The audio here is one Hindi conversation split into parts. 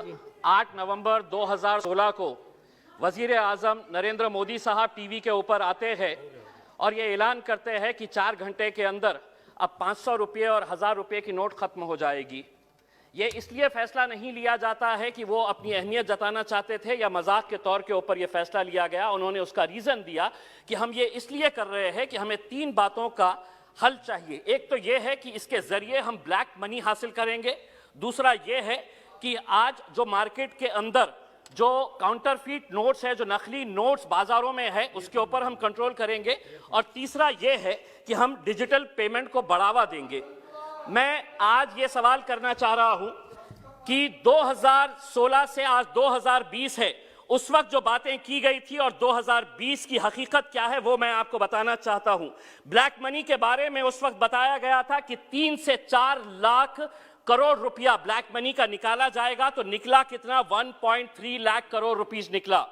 8 नवंबर 2016 को वजीर आजम नरेंद्र मोदी साहब टीवी के ऊपर आते हैं और ये ऐलान करते हैं कि 4 घंटे के अंदर अब 500 रुपये और 1000 रुपये की नोट खत्म हो जाएगी। ये इसलिए फैसला नहीं लिया जाता है कि वो अपनी अहमियत जताना चाहते थे या मजाक के तौर के ऊपर ये फैसला लिया गया। उन्होंने उसका रीज़न दिया कि हम ये इसलिए कर रहे हैं कि हमें 3 बातों का हल चाहिए। एक तो ये है कि इसके ज़रिए हम ब्लैक मनी हासिल करेंगे। दूसरा ये है कि आज जो मार्केट के अंदर जो काउंटरफीट नोट्स है, जो नकली नोट्स बाज़ारों में है, उसके ऊपर हम कंट्रोल करेंगे। और तीसरा ये है कि हम डिजिटल पेमेंट को बढ़ावा देंगे। मैं आज ये सवाल करना चाह रहा हूं कि 2016 से आज 2020 है, उस वक्त जो बातें की गई थी और 2020 की हकीकत क्या है वो मैं आपको बताना चाहता हूं। ब्लैक मनी के बारे में उस वक्त बताया गया था कि 3 से 4 लाख करोड़ रुपया ब्लैक मनी का निकाला जाएगा, तो निकला कितना? 1.3 लाख करोड़ रुपीस निकला।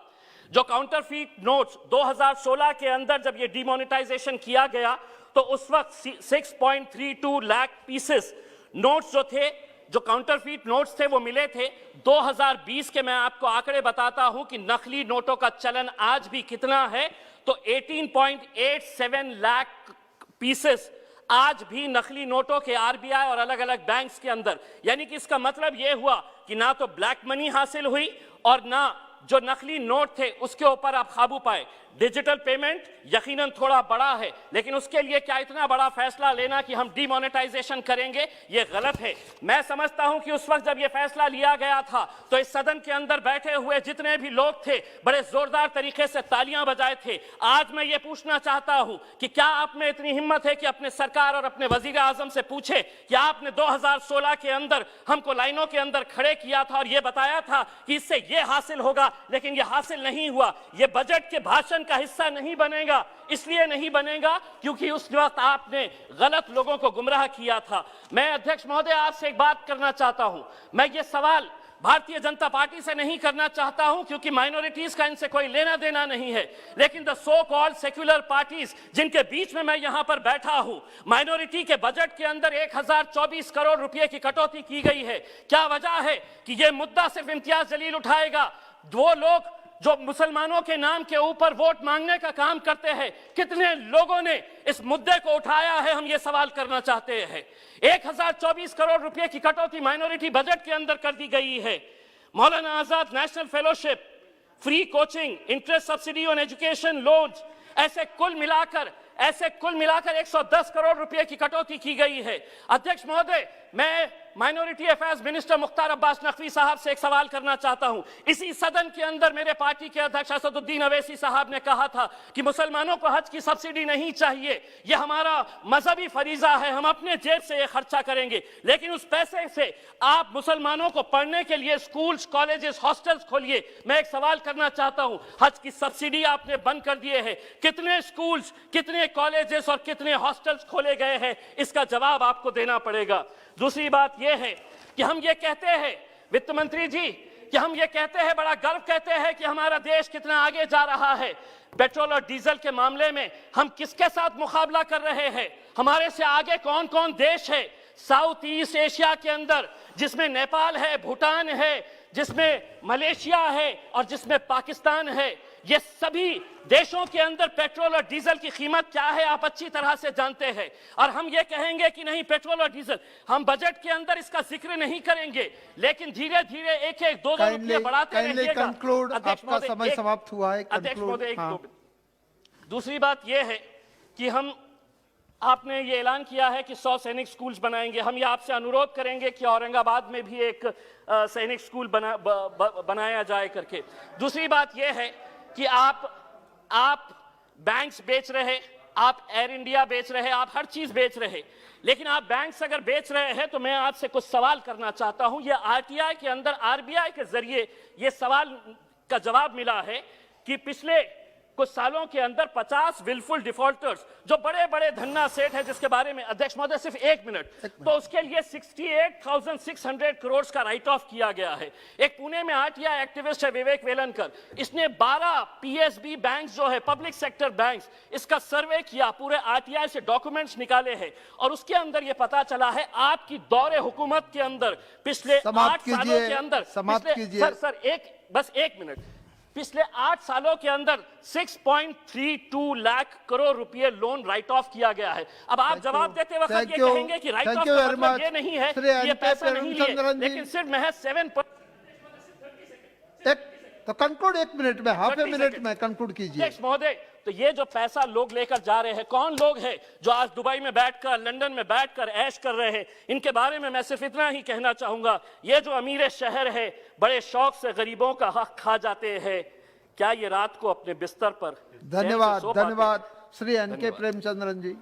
जो काउंटरफीट नोट्स 2016 के अंदर जब ये डिमोनेटाइजेशन किया गया तो उस वक्त 6.32 लाख पीसेस नोट्स जो थे, जो काउंटरफीट नोट्स थे, वो मिले थे। 2020 के मैं आपको आंकड़े बताता हूं कि नकली नोटों का चलन आज भी कितना है, तो 18.87 लाख पीसेस आज भी नकली नोटों के आरबीआई और अलग अलग बैंक्स के अंदर। यानी कि इसका मतलब यह हुआ कि ना तो ब्लैक मनी हासिल हुई और ना जो नकली नोट थे उसके ऊपर आप काबू पाए। डिजिटल पेमेंट यकीनन थोड़ा बड़ा है, लेकिन उसके लिए क्या इतना बड़ा फैसला लेना कि हम डिमोनेटाइजेशन करेंगे, ये गलत है। मैं समझता हूं कि उस वक्त जब ये फैसला लिया गया था तो इस सदन के अंदर बैठे हुए जितने भी लोग थे बड़े जोरदार तरीके से तालियां बजाए थे। आज मैं ये पूछना चाहता हूं कि क्या आप में इतनी हिम्मत है कि अपने सरकार और अपने वजीर आजम से पूछे कि आपने 2016 के अंदर हमको लाइनों के अंदर खड़े किया था और ये बताया था कि इससे ये हासिल होगा, लेकिन ये हासिल नहीं हुआ। ये बजट के भाषण का हिस्सा नहीं बनेगा। इसलिए नहीं बनेगा क्योंकि उस वक्त आपने गलत लोगों को गुमराह किया था। मैं अध्यक्ष महोदय आपसे एक बात करना चाहता हूं। मैं ये सवाल भारतीय जनता पार्टी से नहीं करना चाहता हूं क्योंकि माइनॉरिटीज का इनसे कोई लेना देना नहीं है, लेकिन the so called secular parties जिनके बीच में मैं यहां पर बैठा हूं, माइनॉरिटी के बजट के अंदर 1024 करोड़ रुपए की कटौती की गई है। क्या वजह है कि यह मुद्दा सिर्फ इम्तियाज जलील उठाएगा? वो लोग जो मुसलमानों के नाम के ऊपर वोट मांगने का काम करते हैं, कितने लोगों ने इस मुद्दे को उठाया है, हम ये सवाल करना चाहते हैं। 1024 करोड़ रुपए की कटौती माइनॉरिटी बजट के अंदर कर दी गई है। Maulana Azad national fellowship, free coaching, interest subsidy on education loans, ऐसे कुल मिलाकर 110 करोड़ रुपए की कटौती की गई है। अध्यक्ष महोदय, मैं minority affairs minister Mukhtar Abbas Naqvi साहब से एक सवाल करना चाहता हूं। इसी सदन के अंदर मेरे पार्टी के अध्यक्ष असदुद्दीन अवैसी साहब ने कहा था कि मुसलमानों को हज की सब्सिडी नहीं चाहिए, यह हमारा मजहबी फरीजा है, हम अपने जेब से यह खर्चा करेंगे। लेकिन उस पैसे से आप मुसलमानों को पढ़ने के लिए स्कूल्स, कॉलेजेस, हॉस्टल्स खोलिए। मैं एक सवाल करना चाहता हूं, हज की सब्सिडी आपने बंद कर दिए है, कितने स्कूल्स, कितने कॉलेजेस और कितने हॉस्टल्स खोले गए हैं? इसका जवाब आपको देना पड़ेगा। दूसरी बात यह है कि हम ये कहते हैं, वित्त मंत्री जी, कि हम ये कहते हैं, बड़ा गर्व कहते हैं कि हमारा देश कितना आगे जा रहा है। पेट्रोल और डीजल के मामले में हम किसके साथ मुकाबला कर रहे हैं? हमारे से आगे कौन कौन देश है साउथ ईस्ट एशिया के अंदर, जिसमें नेपाल है, भूटान है, जिसमें मलेशिया है और जिसमें पाकिस्तान है। ये सभी देशों के अंदर पेट्रोल और डीजल की कीमत क्या है आप अच्छी तरह से जानते हैं। और हम ये कहेंगे कि नहीं पेट्रोल और डीजल, हम बजट के अंदर इसका जिक्र नहीं करेंगे, लेकिन धीरे धीरे एक एक दो रुपये बढ़ाते रहिएगा। आपका समय समाप्त हुआ है। अध्यक्ष महोदय, दूसरी बात यह है कि आपने ये ऐलान किया है कि 100 सैनिक स्कूल्स बनाएंगे। हम ये आपसे अनुरोध करेंगे कि औरंगाबाद में भी एक सैनिक स्कूल बनाया जाए करके। दूसरी बात यह है कि आप बैंक्स बेच रहे, आप एयर इंडिया बेच रहे, आप हर चीज बेच रहे, लेकिन आप बैंक्स अगर बेच रहे हैं तो मैं आपसे कुछ सवाल करना चाहता हूं। ये आरटीआई के अंदर आरबीआई के जरिए ये सवाल का जवाब मिला है कि पिछले कुछ सालों के अंदर 50 विलफुल डिफॉल्टर्स जो बड़े बड़े धन्ना सेठ है, जिसके बारे में अध्यक्ष महोदय सिर्फ एक मिनट, तो उसके लिए 68,600 करोड़ का राइट ऑफ किया गया है। एक पुणे में आरटीआई एक्टिविस्ट है विवेक वेलनकर, इसने 12 पीएसबी बैंक्स जो है पब्लिक सेक्टर बैंक्स, इसका सर्वे किया, पूरे आरटीआई से डॉक्यूमेंट्स निकाले हैं और उसके अंदर यह पता चला है आपकी दौरे हुकूमत के अंदर पिछले 8 सालों के अंदर, बस एक मिनट, पिछले 8 सालों के अंदर 6.32 लाख करोड़ रुपए लोन राइट ऑफ किया गया है। अब आप जवाब देते वक्त ये कहेंगे कि राइट ऑफ का मतलब ये नहीं है ये पैसा नहीं लिए, लेकिन सिर्फ महज 7 तो कंक्लूड 1 मिनट में, हाफ ए मिनट में कंक्लूड कीजिए। अध्यक्ष महोदय, तो ये जो पैसा लोग लेकर जा रहे हैं, कौन लोग हैं जो आज दुबई में बैठकर, लंदन में बैठकर ऐश कर रहे हैं, इनके बारे में मैं सिर्फ इतना ही कहना चाहूंगा, ये जो अमीर शहर है बड़े शौक से गरीबों का हक खा जाते हैं, क्या ये रात को अपने बिस्तर पर धन्यवाद, धन्यवाद श्री एन के प्रेमचंद्रन जी।